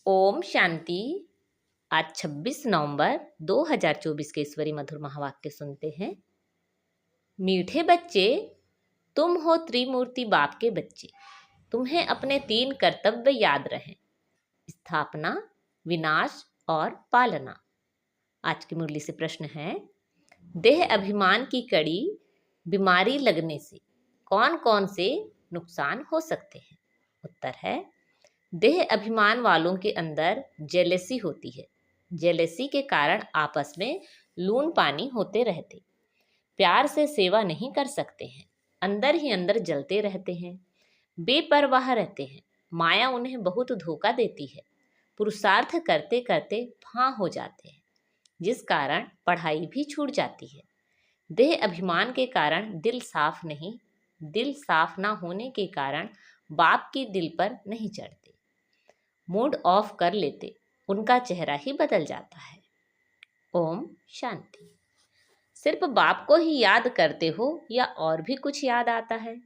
ओम शांति। आज 26 नवंबर 2024 के ईश्वरी मधुर महावाक्य सुनते हैं। मीठे बच्चे, तुम हो त्रिमूर्ति बाप के बच्चे। तुम्हें अपने 3 कर्तव्य याद रहें: स्थापना, विनाश और पालना। आज की मुरली से प्रश्न है, देह अभिमान की कड़ी बीमारी लगने से कौन कौन से नुकसान हो सकते हैं? उत्तर है, देह अभिमान वालों के अंदर जेलेसी होती है। जेलेसी के कारण आपस में लून पानी होते रहते, प्यार से सेवा नहीं कर सकते हैं, अंदर ही अंदर जलते रहते हैं, बेपरवाह रहते हैं। माया उन्हें बहुत धोखा देती है, पुरुषार्थ करते करते फां हो जाते हैं, जिस कारण पढ़ाई भी छूट जाती है। देह अभिमान के कारण दिल साफ ना होने के कारण बाप की दिल पर नहीं चढ़ते, मूड ऑफ कर लेते, उनका चेहरा ही बदल जाता है। ओम शांति। सिर्फ बाप को ही याद करते हो या और भी कुछ याद आता है?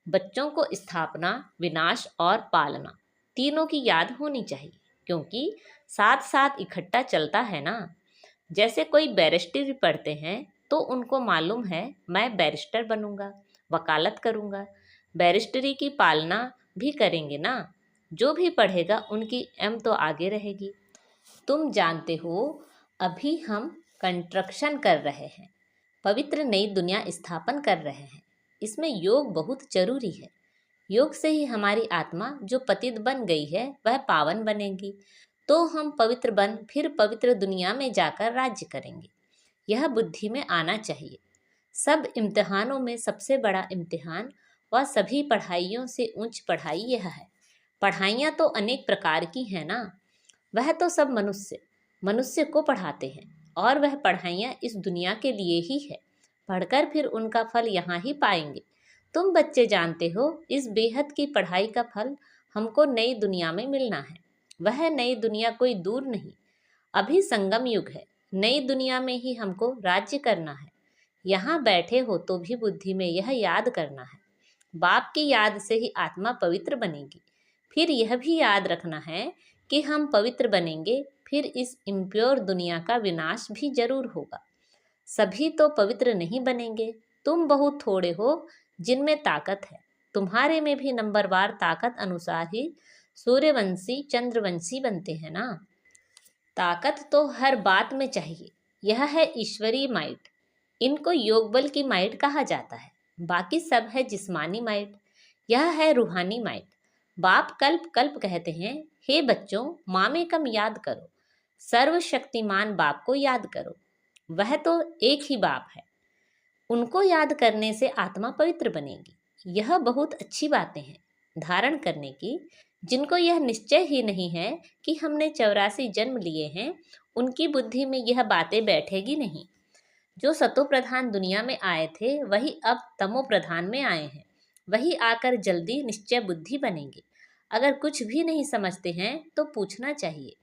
बच्चों को स्थापना, विनाश और पालना तीनों की याद होनी चाहिए, क्योंकि साथ साथ इकट्ठा चलता है ना। जैसे कोई बैरिस्टरी पढ़ते हैं तो उनको मालूम है, मैं बैरिस्टर बनूंगा, वकालत करूंगा, बैरिस्टरी की पालना भी करेंगे ना। जो भी पढ़ेगा उनकी एम तो आगे रहेगी। तुम जानते हो, अभी हम कंस्ट्रक्शन कर रहे हैं, पवित्र नई दुनिया स्थापन कर रहे हैं। इसमें योग बहुत जरूरी है। योग से ही हमारी आत्मा जो पतित बन गई है वह पावन बनेगी, तो हम पवित्र बन फिर पवित्र दुनिया में जाकर राज्य करेंगे। यह बुद्धि में आना चाहिए। सब इम्तिहानों में सबसे बड़ा इम्तिहान व सभी पढ़ाइयों से उच्च पढ़ाई यह है। पढ़ाइयाँ तो अनेक प्रकार की हैं ना। वह तो सब मनुष्य को पढ़ाते हैं, और वह पढ़ाइयाँ इस दुनिया के लिए ही है। पढ़कर फिर उनका फल यहाँ ही पाएंगे। तुम बच्चे जानते हो, इस बेहद की पढ़ाई का फल हमको नई दुनिया में मिलना है। वह नई दुनिया कोई दूर नहीं, अभी संगम युग है। नई दुनिया में ही हमको राज्य करना है। यहाँ बैठे हो तो भी बुद्धि में यह याद करना है, बाप की याद से ही आत्मा पवित्र बनेगी। फिर यह भी याद रखना है कि हम पवित्र बनेंगे, फिर इस इम्प्योर दुनिया का विनाश भी जरूर होगा। सभी तो पवित्र नहीं बनेंगे। तुम बहुत थोड़े हो जिनमें ताकत है। तुम्हारे में भी नंबरवार ताकत अनुसार ही सूर्यवंशी चंद्रवंशी बनते हैं ना। ताकत तो हर बात में चाहिए। यह है ईश्वरीय माइट। इनको योग बल की माइट कहा जाता है। बाकी सब है जिस्मानी माइट, यह है रूहानी माइट। बाप कल्प कल्प कहते हैं, हे बच्चों, माँ में कम याद करो, सर्वशक्तिमान बाप को याद करो। वह तो एक ही बाप है। उनको याद करने से आत्मा पवित्र बनेगी। यह बहुत अच्छी बातें हैं धारण करने की। जिनको यह निश्चय ही नहीं है कि हमने 84 जन्म लिए हैं, उनकी बुद्धि में यह बातें बैठेगी नहीं। जो सतो प्रधान दुनिया में आए थे वही अब तमो प्रधान में आए हैं। वही आकर जल्दी निश्चय बुद्धि बनेंगे। अगर कुछ भी नहीं समझते हैं तो पूछना चाहिए।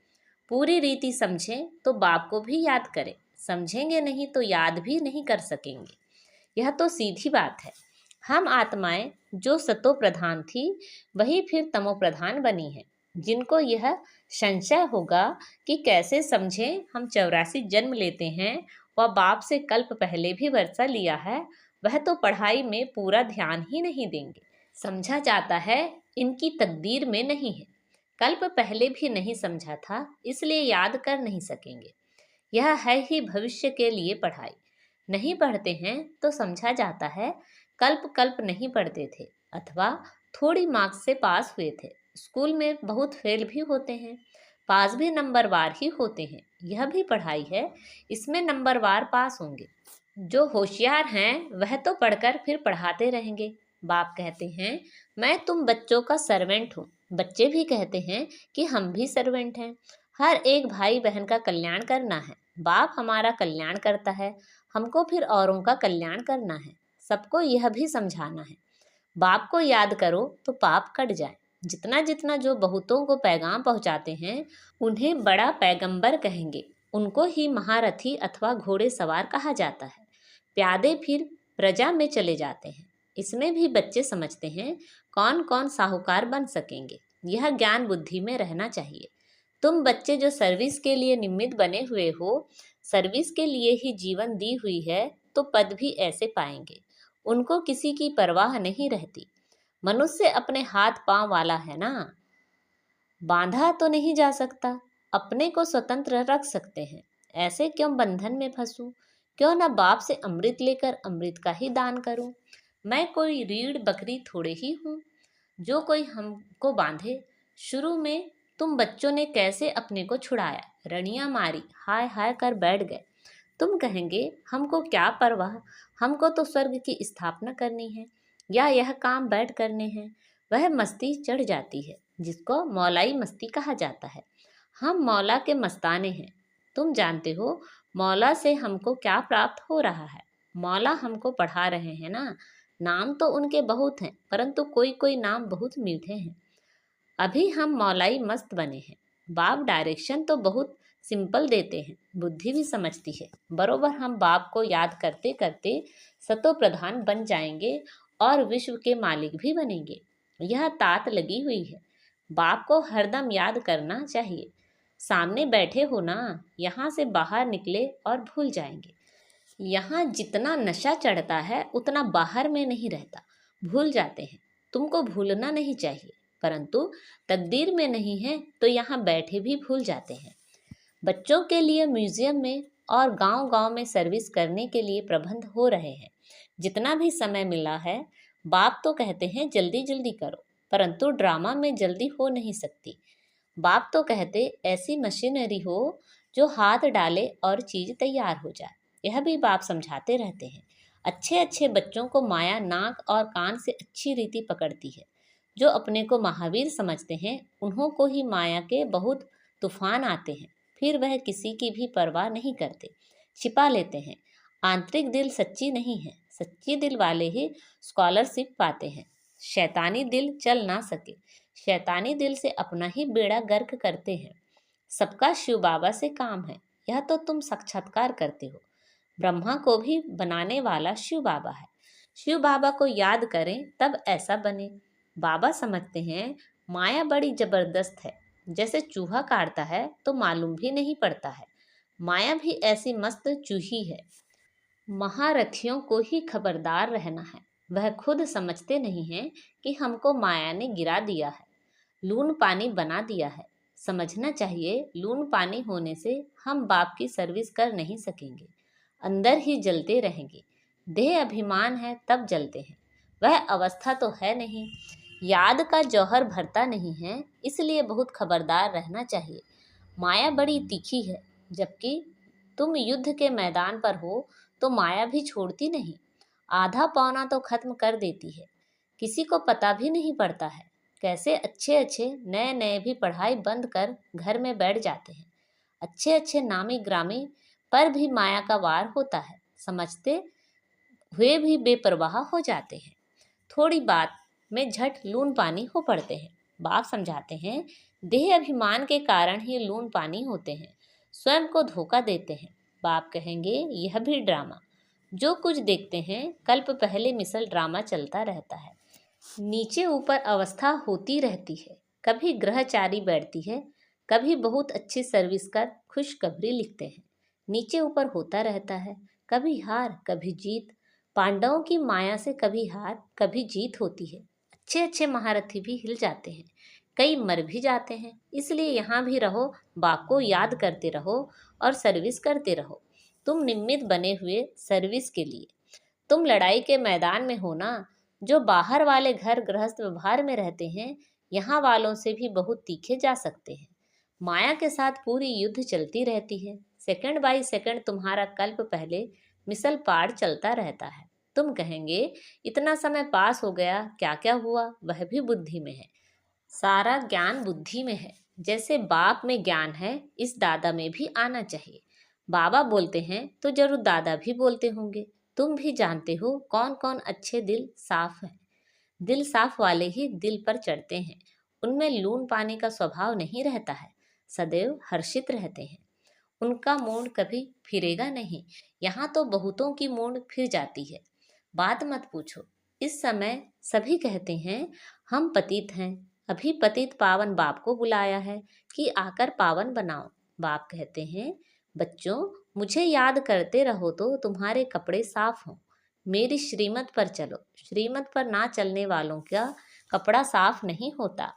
पूरी रीति समझें तो बाप को भी याद करें, समझेंगे नहीं तो याद भी नहीं कर सकेंगे। यह तो सीधी बात है। हम आत्माएं जो सतो प्रधान थी वही फिर तमो प्रधान बनी है। जिनको यह संशय होगा कि कैसे समझें, हम 84 जन्म लेते हैं वह बाप से कल्प पहले भी वर्षा लिया है, वह तो पढ़ाई में पूरा ध्यान ही नहीं देंगे। समझा जाता है इनकी तकदीर में नहीं है। कल्प पहले भी नहीं समझा था, इसलिए याद कर नहीं सकेंगे। यह है ही भविष्य के लिए पढ़ाई। नहीं पढ़ते हैं तो समझा जाता है कल्प नहीं पढ़ते थे, अथवा थोड़ी मार्क्स से पास हुए थे। स्कूल में बहुत फेल भी होते हैं, पास भी नंबरवार ही होते हैं। यह भी पढ़ाई है, इसमें नंबरवार पास होंगे। जो होशियार हैं वह तो पढ़कर फिर पढ़ाते रहेंगे। बाप कहते हैं, मैं तुम बच्चों का सर्वेंट हूँ। बच्चे भी कहते हैं कि हम भी सर्वेंट हैं। हर एक भाई बहन का कल्याण करना है। बाप हमारा कल्याण करता है, हमको फिर औरों का कल्याण करना है। सबको यह भी समझाना है। बाप को याद करो तो पाप कट जाए। जितना जितना जो बहुतों को पैगाम पहुंचाते हैं उन्हें बड़ा पैगंबर कहेंगे। उनको ही महारथी अथवा घोड़े सवार कहा जाता है। प्यादे फिर प्रजा में चले जाते हैं। इसमें भी बच्चे समझते हैं कौन कौन साहूकार बन सकेंगे। यह ज्ञान बुद्धि में रहना चाहिए। तुम बच्चे जो सर्विस के लिए निमित्त बने हुए हो, सर्विस के लिए ही जीवन दी हुई है, तो पद भी ऐसे पाएंगे। उनको किसी की परवाह नहीं रहती। मनुष्य अपने हाथ पांव वाला है ना, बांधा तो नहीं जा सकता। अपने को स्वतंत्र रख सकते हैं। ऐसे क्यों बंधन में फंसूं? क्यों ना बाप से अमृत लेकर अमृत का ही दान करूं। मैं कोई रीढ़ बकरी थोड़े ही हूँ जो कोई हमको बांधे। शुरू में तुम बच्चों ने कैसे अपने को छुड़ाया, रड़ियां मारी, हाय हाय कर बैठ गए। तुम कहेंगे हमको क्या परवाह, हमको तो स्वर्ग की स्थापना करनी है या यह काम बैठ करने हैं। वह मस्ती चढ़ जाती है जिसको मौलाई मस्ती कहा जाता है। हम मौला के मस्ताने हैं। तुम जानते हो मौला से हमको क्या प्राप्त हो रहा है। मौला हमको पढ़ा रहे हैं ना। नाम तो उनके बहुत हैं, परंतु कोई कोई नाम बहुत मीठे हैं। अभी हम मौलाई मस्त बने हैं। बाप डायरेक्शन तो बहुत सिंपल देते हैं, बुद्धि भी समझती है। बरोबर हम बाप को याद करते करते सतो प्रधान बन जाएंगे और विश्व के मालिक भी बनेंगे। यह तात लगी हुई है। बाप को हरदम याद करना चाहिए। सामने बैठे हो ना, यहाँ से बाहर निकले और भूल जाएंगे। यहाँ जितना नशा चढ़ता है उतना बाहर में नहीं रहता, भूल जाते हैं। तुमको भूलना नहीं चाहिए, परंतु तकदीर में नहीं है तो यहाँ बैठे भी भूल जाते हैं। बच्चों के लिए म्यूजियम में और गांव-गांव में सर्विस करने के लिए प्रबंध हो रहे हैं। जितना भी समय मिला है, बाप तो कहते हैं जल्दी जल्दी करो, परंतु ड्रामा में जल्दी हो नहीं सकती। बाप तो कहते ऐसी मशीनरी हो जो हाथ डाले और चीज तैयार हो जाए। यह भी बाप समझाते रहते हैं। अच्छे अच्छे बच्चों को माया नाक और कान से अच्छी रीति पकड़ती है। जो अपने को महावीर समझते हैं उन्हों को ही माया के बहुत तूफान आते हैं। फिर वह किसी की भी परवाह नहीं करते, छिपा लेते हैं। आंतरिक दिल सच्ची नहीं है। सच्ची दिल वाले ही स्कॉलरशिप पाते हैं। शैतानी दिल चल ना सके। शैतानी दिल से अपना ही बेड़ा गर्क करते हैं। सबका शिव बाबा से काम है, यह तो तुम साक्षात्कार करते हो। ब्रह्मा को भी बनाने वाला शिव बाबा है। शिव बाबा को याद करें तब ऐसा बने। बाबा समझते हैं माया बड़ी जबरदस्त है। जैसे चूहा काटता है तो मालूम भी नहीं पड़ता है। माया भी ऐसी मस्त चूही है। महारथियों को ही खबरदार रहना है। वह खुद समझते नहीं हैं कि हमको माया ने गिरा दिया है, लून पानी बना दिया है। समझना चाहिए लून पानी होने से हम बाप की सर्विस कर नहीं सकेंगे, अंदर ही जलते रहेंगे। देह अभिमान है तब जलते हैं, वह अवस्था तो है नहीं। याद का जौहर भरता नहीं है, इसलिए बहुत खबरदार रहना चाहिए। माया बड़ी तीखी है, जबकि तुम युद्ध के मैदान पर हो तो माया भी छोड़ती नहीं। आधा पौना तो खत्म कर देती है। किसी को पता भी नहीं पड़ता है। कैसे अच्छे अच्छे नए नए भी पढ़ाई बंद कर घर में बैठ जाते हैं। अच्छे अच्छे नामी ग्रामी पर भी माया का वार होता है। समझते हुए भी बेपरवाह हो जाते हैं। थोड़ी बात में झट लून पानी हो पड़ते हैं। बाप समझाते हैं देह अभिमान के कारण ही लून पानी होते हैं, स्वयं को धोखा देते हैं। बाप कहेंगे यह भी ड्रामा। जो कुछ देखते हैं कल्प पहले मिसल ड्रामा चलता रहता है। नीचे ऊपर अवस्था होती रहती है। कभी ग्रहचारी बैठती है, कभी बहुत अच्छी सर्विस कर खुशखबरी लिखते हैं। नीचे ऊपर होता रहता है, कभी हार कभी जीत। पांडवों की माया से कभी हार कभी जीत होती है। अच्छे अच्छे महारथी भी हिल जाते हैं, कई मर भी जाते हैं। इसलिए यहाँ भी रहो, बाप को याद करते रहो और सर्विस करते रहो। तुम निमित्त बने हुए सर्विस के लिए। तुम लड़ाई के मैदान में हो ना। जो बाहर वाले घर गृहस्थ व्यवहार में रहते हैं, यहाँ वालों से भी बहुत तीखे जा सकते हैं। माया के साथ पूरी युद्ध चलती रहती है। सेकंड बाई सेकंड तुम्हारा कल्प पहले मिसल पार चलता रहता है। तुम कहेंगे इतना समय पास हो गया, क्या क्या हुआ, वह भी बुद्धि में है। सारा ज्ञान बुद्धि में है। जैसे बाप में ज्ञान है, इस दादा में भी आना चाहिए। बाबा बोलते हैं तो जरूर दादा भी बोलते होंगे। तुम भी जानते हो कौन कौन अच्छे दिल साफ है। दिल साफ वाले ही दिल पर चढ़ते हैं। उनमें लून पानी का स्वभाव नहीं रहता है, सदैव हर्षित रहते हैं। उनका मूड कभी फिरेगा नहीं। यहाँ तो बहुतों की मूड फिर जाती है, बात मत पूछो। इस समय सभी कहते हैं हम पतित हैं, अभी पतित पावन बाप को बुलाया है कि आकर पावन बनाओ। बाप कहते हैं, बच्चों मुझे याद करते रहो तो तुम्हारे कपड़े साफ हों। मेरी श्रीमत पर चलो। श्रीमत पर ना चलने वालों का कपड़ा साफ नहीं होता,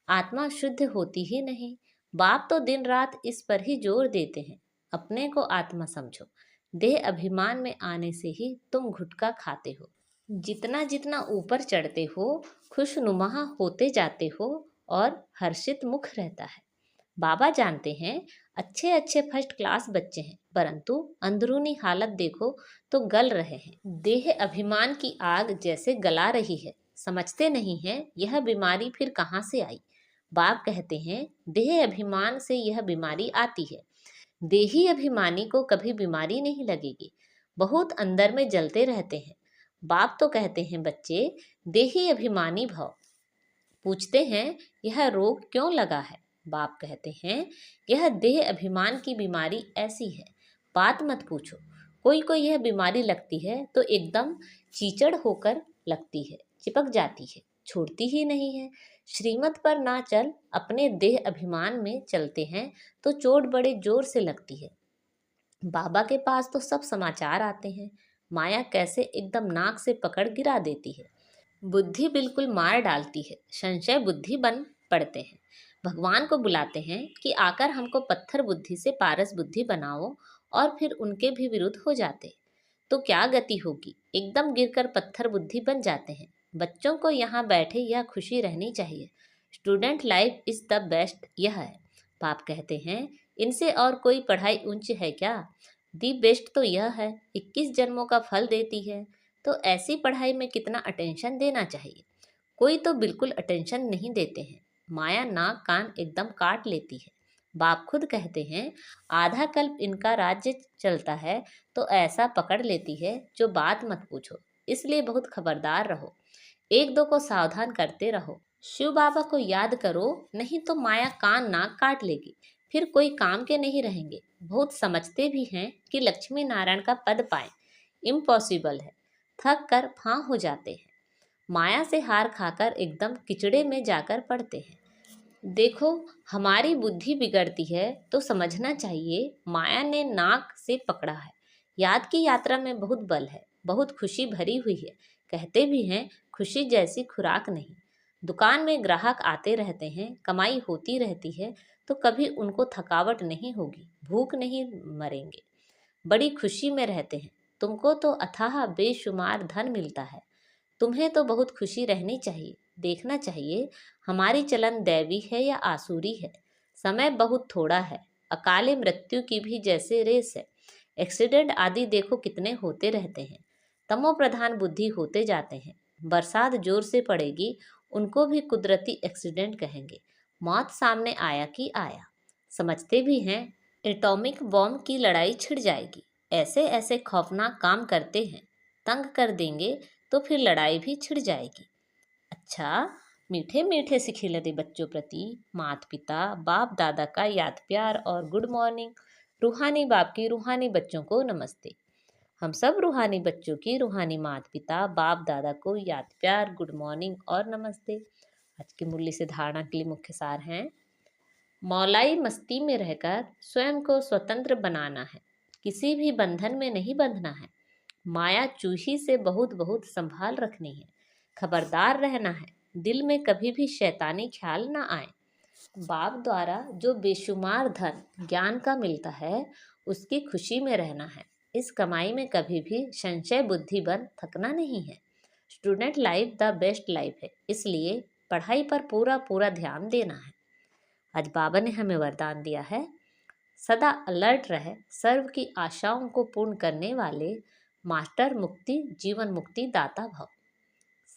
आत्मा शुद्ध होती ही नहीं। बाप तो दिन रात इस पर ही जोर देते हैं। अपने को आत्मा समझो। देह अभिमान में आने से ही तुम घुटका खाते हो। जितना जितना ऊपर चढ़ते हो, खुशनुमा होते जाते हो और हर्षित मुख रहता है। बाबा जानते हैं अच्छे अच्छे फर्स्ट क्लास बच्चे हैं, परंतु अंदरूनी हालत देखो तो गल रहे हैं। देह अभिमान की आग जैसे गला रही है। समझते नहीं है यह बीमारी फिर कहाँ से आई। बाप कहते हैं देह अभिमान से यह बीमारी आती है। देही अभिमानी को कभी बीमारी नहीं लगेगी, बहुत अंदर में जलते रहते हैं। बाप तो कहते हैं बच्चे देही अभिमानी भव। पूछते हैं यह रोग क्यों लगा है। बाप कहते हैं यह देह अभिमान की बीमारी ऐसी है, बात मत पूछो। कोई कोई यह बीमारी लगती है तो एकदम चीचड़ होकर लगती है, चिपक जाती है, छोड़ती ही नहीं है। श्रीमत पर ना चल, अपने देह अभिमान में चलते हैं तो चोट बड़े जोर से लगती है। बाबा के पास तो सब समाचार आते हैं। माया कैसे एकदम नाक से पकड़ गिरा देती है, बुद्धि बिल्कुल मार डालती है, संशय बुद्धि बन पड़ते हैं। भगवान को बुलाते हैं कि आकर हमको पत्थर बुद्धि से पारस बुद्धि बनाओ, और फिर उनके भी विरुद्ध हो जाते तो क्या गति होगी। एकदम गिरकर पत्थर बुद्धि बन जाते हैं। बच्चों को यहाँ बैठे यह खुशी रहनी चाहिए। Student life is the best, यह है। पाप कहते हैं इनसे और कोई पढ़ाई ऊंच है क्या। दी बेस्ट तो यह है, 21 जन्मों का फल देती है। तो ऐसी पढ़ाई में कितना अटेंशन देना चाहिए। कोई तो बिल्कुल अटेंशन नहीं देते हैं। माया नाक कान एकदम काट लेती है। बाप खुद कहते हैं आधा कल्प इनका राज्य चलता है तो ऐसा पकड़ लेती है जो बात मत पूछो। इसलिए बहुत खबरदार रहो, एक दो को सावधान करते रहो। शिव बाबा को याद करो, नहीं तो माया कान नाक काट लेगी, फिर कोई काम के नहीं रहेंगे। बहुत समझते भी हैं कि लक्ष्मी नारायण का पद पाएं, इम्पॉसिबल है। थक कर फां हो जाते हैं। माया से हार खाकर एकदम किचड़े में जाकर पड़ते हैं। देखो हमारी बुद्धि बिगड़ती है तो समझना चाहिए माया ने नाक से पकड़ा है। याद की यात्रा में बहुत बल है, बहुत खुशी भरी हुई है। कहते भी हैं खुशी जैसी खुराक नहीं। दुकान में ग्राहक आते रहते हैं, कमाई होती रहती है, तो कभी उनको थकावट नहीं होगी, भूख नहीं मरेंगे, बड़ी खुशी में रहते हैं। तुमको तो अथाह बेशुमार धन मिलता है, तुम्हें तो बहुत खुशी रहनी चाहिए। देखना चाहिए हमारी चलन दैवी है या आसुरी है। समय बहुत थोड़ा है, अकाले मृत्यु की भी जैसे रेस है। एक्सीडेंट आदि देखो कितने होते रहते हैं। तमो प्रधान बुद्धि होते जाते हैं। बरसात जोर से पड़ेगी, उनको भी कुदरती एक्सीडेंट कहेंगे। मौत सामने आया कि आया। समझते भी हैं एटॉमिक बॉम्ब की लड़ाई छिड़ जाएगी। ऐसे ऐसे खौफनाक काम करते हैं, तंग कर देंगे तो फिर लड़ाई भी छिड़ जाएगी। अच्छा, मीठे मीठे सिखिलते बच्चों प्रति माता पिता बाप दादा का याद प्यार और गुड मॉर्निंग। रूहानी बाप की रूहानी बच्चों को नमस्ते। हम सब रूहानी बच्चों की रूहानी माता पिता बाप दादा को याद प्यार, गुड मॉर्निंग और नमस्ते। आज की मुरली से धारणा के लिए मुख्य सार हैं, मौलाई मस्ती में रहकर स्वयं को स्वतंत्र बनाना है, किसी भी बंधन में नहीं बंधना है। माया चूही से बहुत बहुत संभाल रखनी है, खबरदार रहना है, दिल में कभी भी शैतानी ख्याल ना आए। बाप द्वारा जो बेशुमार धन ज्ञान का मिलता है, उसकी खुशी में रहना है। इस कमाई में कभी भी संशय बुद्धि बन थकना नहीं है। Student life the best life है, इसलिए पढ़ाई पर पूरा पूरा ध्यान देना है। आज बाबा ने हमें वरदान दिया है, सदा अलर्ट रहे, सर्व की आशाओं को पूर्ण करने वाले मास्टर मुक्ति जीवन मुक्ति दाता भव।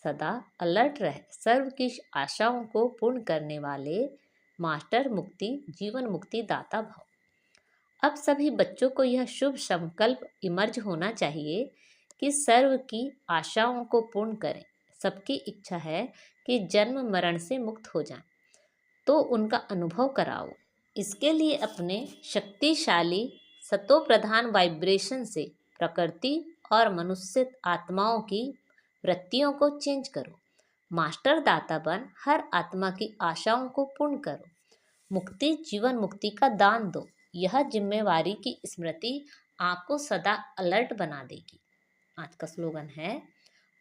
सदा अलर्ट रहे, सर्व की आशाओं को पूर्ण करने वाले मास्टर मुक्ति जीवन मुक्ति दाता भव। अब सभी बच्चों को यह शुभ संकल्प इमर्ज होना चाहिए कि सर्व की आशाओं को पूर्ण करें। सबकी इच्छा है कि जन्म मरण से मुक्त हो जाएं, तो उनका अनुभव कराओ। इसके लिए अपने शक्तिशाली सतो प्रधान वाइब्रेशन से प्रकृति और मनुष्य आत्माओं की वृत्तियों को चेंज करो। मास्टर दाता बन हर आत्मा की आशाओं को पूर्ण करो। मुक्ति जीवन मुक्ति का दान दो। यह जिम्मेवारी की स्मृति आपको सदा अलर्ट बना देगी। आज का स्लोगन है,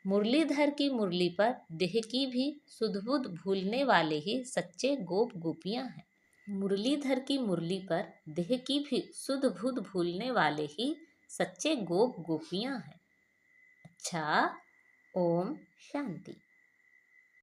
मुरलीधर की मुरली पर देह की भी सुध बुध भूलने वाले ही सच्चे गोप गोपियां हैं। मुरलीधर की मुरली पर देह की भी सुध बुध भूलने वाले ही सच्चे गोप गोपियां हैं। अच्छा, ओम शांति।